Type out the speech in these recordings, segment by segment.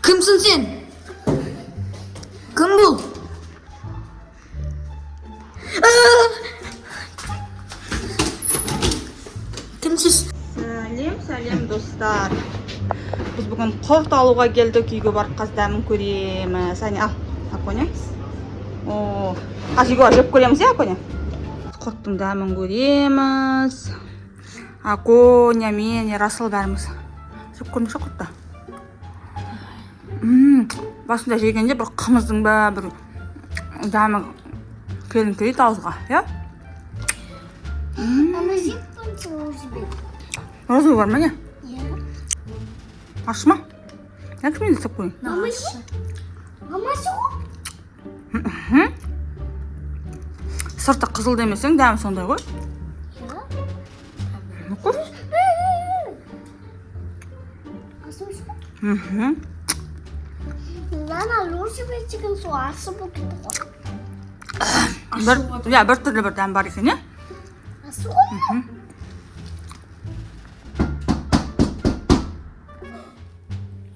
Кімсің сен? Кім бұл? Кімсіз? Сәлем достар. Біз бүгін құрт алуға келдік, үйге барып қаздамын көреміз. Әне, ал, Аконя. Қаз үйге жеп көреміз, Аконя? Құрттың дәмін көреміз. Аконя, мен, Расыл бәріміз. Жеп көрмекші құртта. Басында жегенде бір қымыздың ба, бір дәмі келін келейді ауызға, я? Мама, жеп көрсің өзі. Розы бар ма, не? Иә. Ашы ма? Я кімені істеп қойын? Мамасы? Мамасы ғой? Сырты қызыл демесең, дәмі сондай ғой? Иә. Көр? Асымыз ба? Нана, лорсы бәйтіген су асы болып кетті ғой. Бір түрлі бір дәм бар екен, не? Асы ғой?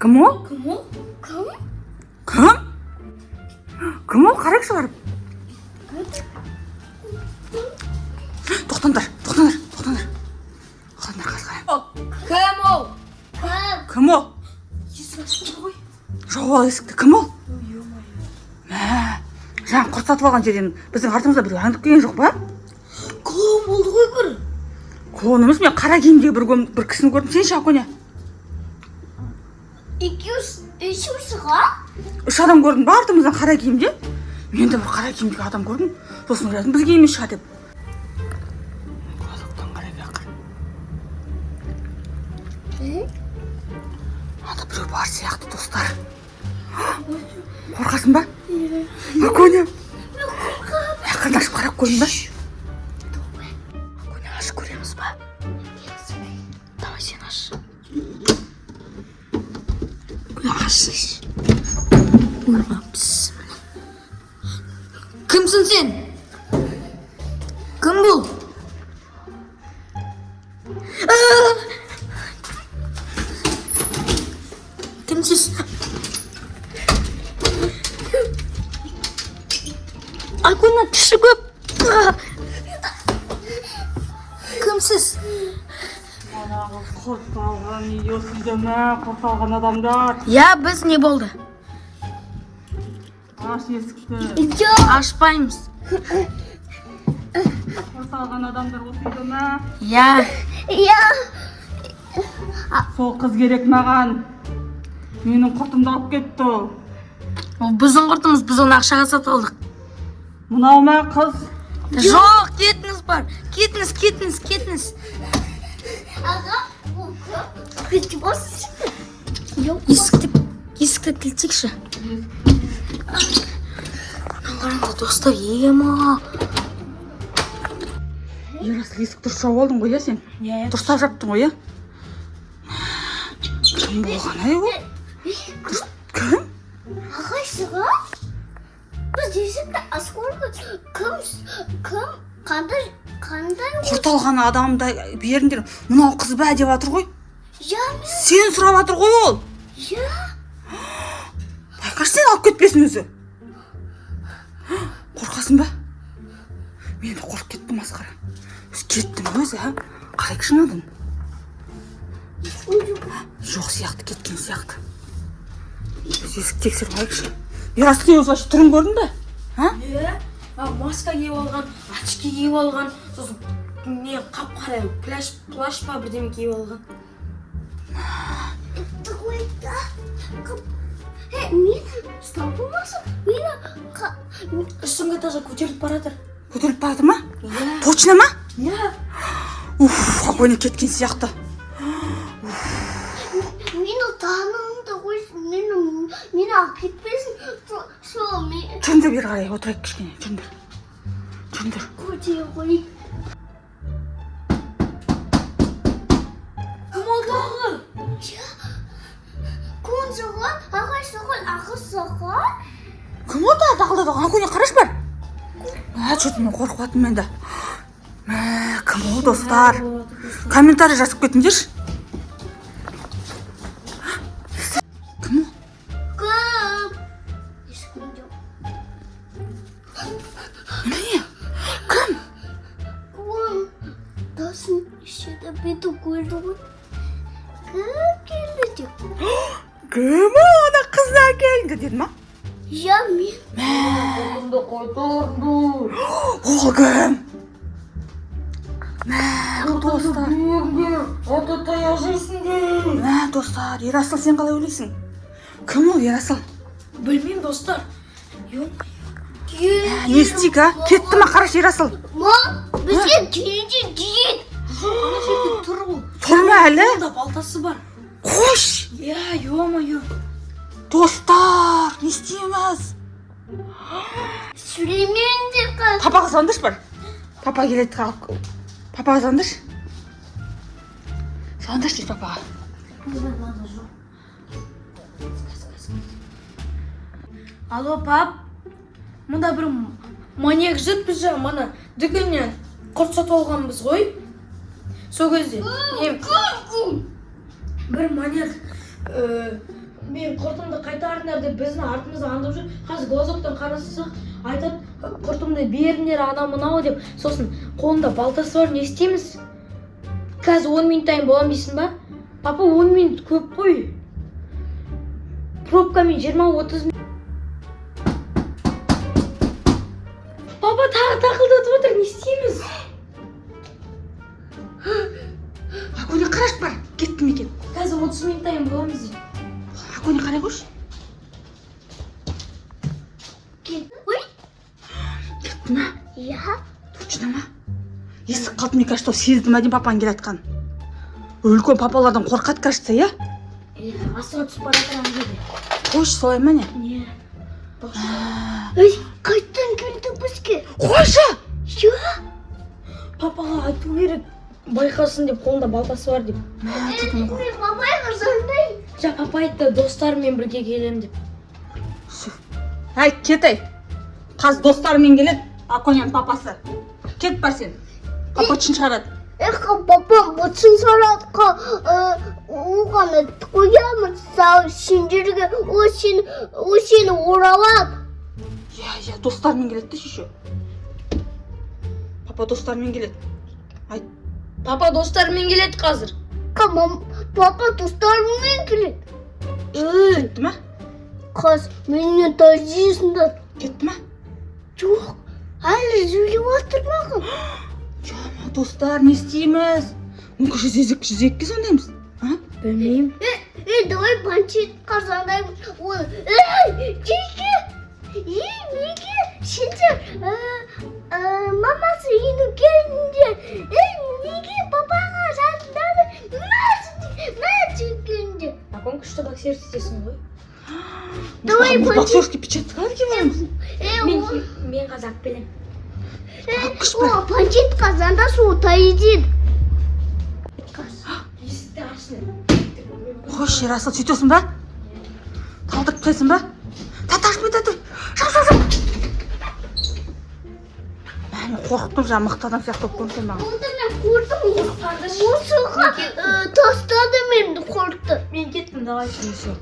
Кім ол? Кім ол? Кім? Кім? Кім ол? Қарайықшы барып. Тоқтандар. Тоқтандар, қазғайым. Кім ол? Кім? Кім ол? Жауып ал есікті. Кім ол? Жаңа құрт сатып алған жерден біздің артымызда бір аңдып келген жоқ ба? Клоун болды ғой бір. Клоун емес, мен қара киімдегі бір кісіні көрдім. Сен ше, Аконя? Үші ға? 3 адам көрдім ба артымыздан қара киімде? Мен де бір қара киімдегі адам көрдім. Сосын ойладым, бізге емес шыға деп. Қазақтан қарай бақыр. Анда біреу бар сияқты, достар. Қорқасың ба? Аконя. Ақырын ашып қарап көрейін ба? Аконя, ашып көреміз ба? Давай сен аш. Ашыш. Кімсің сен? Кім бұл? Кімсіз? Аконя, кіші көп. Кімсіз? Құрт алған үйесінде ме? Құрт алған адамдар. Я, біз не болды? Аш есікті. Ашпаймыз. Құрт алған адамдар осы үйде ме? Я. Иә. Сол қыз керек маған. Менің құртымды алып кетті ол. Ол біздің құртымыз, біз оны ақшаға сатып алдық. Мынау ма қыз? Жоқ, кетіңіз бар. Кетіңіз. Аға, бұл кім? Кетті басын. Есікті кілтсекші. Қараңда, достар, ема. Ерасыл, есік дұрыс жауып алдың ғой, я сен? Дұрыстап жаптың ғой, я? Кім болған, ай ол? Кім? Ағайсы ға? Біз есікті аскорғы кім? Қандай? Құрт алған адамды беріңдер. Мынау қыз ба деп атыр ғой? Я, Сен сұрап атыр ғой ол? я. Байқаш, сен алып кетпесін өзі. Қорқасың ба? Мен де қорқып кеттім, масқара. Кеттім өзі, қарай кішінадың. Жоқ сияқты, кеткен сияқты. Есік тексеріп алайықшы. Ерасыл, осылайша түрін көрдің бе? Маска киіп алған, очки киіп алған, сосын не қап-қара плащ па бірдеме киіп алған. Тойда. Мені ұстап болмасın. Мені Үстіңгі этажға көтеріліп баратыр. Көтеріліп барады ма? Точно ма? Я. Аконя кеткен сияқты. Мені танымды ғой. Мені алып кетпесін. Сол мен Жүндір бері қарай отырайық кішкене. Жүндір. көтер ғой. Кім олды ағы? Көнсі ғой, ағайсы ғой, ақысы ғой. Кім ол да дағылдады? Аконя, қараш бар. Чөтімен қорқып атым мен де. Кім ол, достар? Комментарий жазып кетіңдерші. Кім ол? келді ғой. Кім келді деп. Кім ана қыздар келді деді ма? Я мен. Қолымды қайтарды. Ол кім? Достар. Ата таяқ жейсіңдер. Достар, Ерасыл сен қалай ойлайсың? Кім ол Ерасыл? Білмеймін достар. Не істейік, а? Кетті ма қараш Ерасыл? Ма, бізге келді дейін. Ана жерде тұр ол. Тұр ма әлі? Қолда балтасы бар. Қош! Ё-моё. Достар, не істейміз? Сүлеймен де қаз. Папаға звондыршы бар. Папа келеді қалып. Папаға звондыршы. Звондыршы дейді папаға. Алло, пап. Мұнда бір маньяк жүр, біз жаңа мана дүкеннен құрт сатып алғанбыз ғой. Сол кезде бір маньяк мен құртымды қайтарыңдар деп біздің артымызда аңдып жүр. Қазір глазоктан қарасақ айтады, құртымды беріңдер ана мынау деп. Сосын қолында балтасы бар, не істейміз? Қазір 10 минуттайын боламын дейсің ба? Папа, 10 минут көп қой. Пробкамен 20-30 минут. Папа тағы тақылдатып отыр, не істейміз? Аконе қараш бар, кетті ме екен? Қазір 30 минуттайын боламыз дейді. Аконе қарай қойшы. Ой, Кетті ма? я. Точно ма? Есік қалды, мне кажется, сезді ма деймін папаның келе жатқанын. Үлкен папалардан қорқады, кажется, иә? Асыға түсіп бара жатырмын деді. Қойшы, солай ма не? Не? Ой, қайттан келді бізге. Қойшы! Я. Папаға айту керек, байқасын деп, қолында балтасы бар деп. Мен бабайға звондайын. Жа, папа айтты, достарыммен бірге келем деп. Әй, кет ай. Қазір достарымен келеді, Аконенің папасы. Кет бар сен. Папа үшін шығарады. Папам бұтсын саратқа оғаны қоямын сендерге, о сені оралап. Иә, достарымен келеді де шеше. Папа достарымен келеді. Айт. Папа достарымен келеді қазір. Папа достарымен келеді. Кетті ма? Қаз, менен тәжесіңдер. Кетті ма? Жоқ, әлі сөйлеп отырмағым. Жама, достар, не істейміз? Мүмкін жүзекке сондаймыз? Білмеймін. Давай банчет қазандаймыз. Неге? Неге? Сендер мамасы үйіне келдіңдер. Неге папаға жасындады? Мә жүргенде. Акон күшті боксер істесің ғой. Давай Мы банчет. боксерский печатьқа келеміз. Мен қазақ білем. О, банчет қазанда суытайды. Есікті ашсын. Қош, Ерасыл, сөйтесің ба? Талдырып келсін ба? Таташпай, таты. Жау. Мен қорқытып жаңа мықты адам сияқты болып көрінсем маған. Онда мен көрдім. Осыға тастады менді қорқты. Мен кеттім, давай все.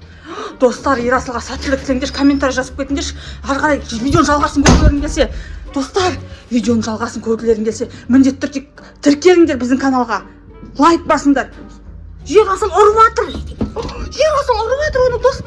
Достар, Ерасылға сәттілік тілеңдерші, комментарий жазып кетіңдерші. Ары қарай видеоның жалғасын көргілерің келсе, достар, видеоның жалғасын көргілерің келсе, міндетті түрде тіркеліңдер біздің каналға. Лайк басыңдар. Ерасыл ұрып жатыр. Оны достар.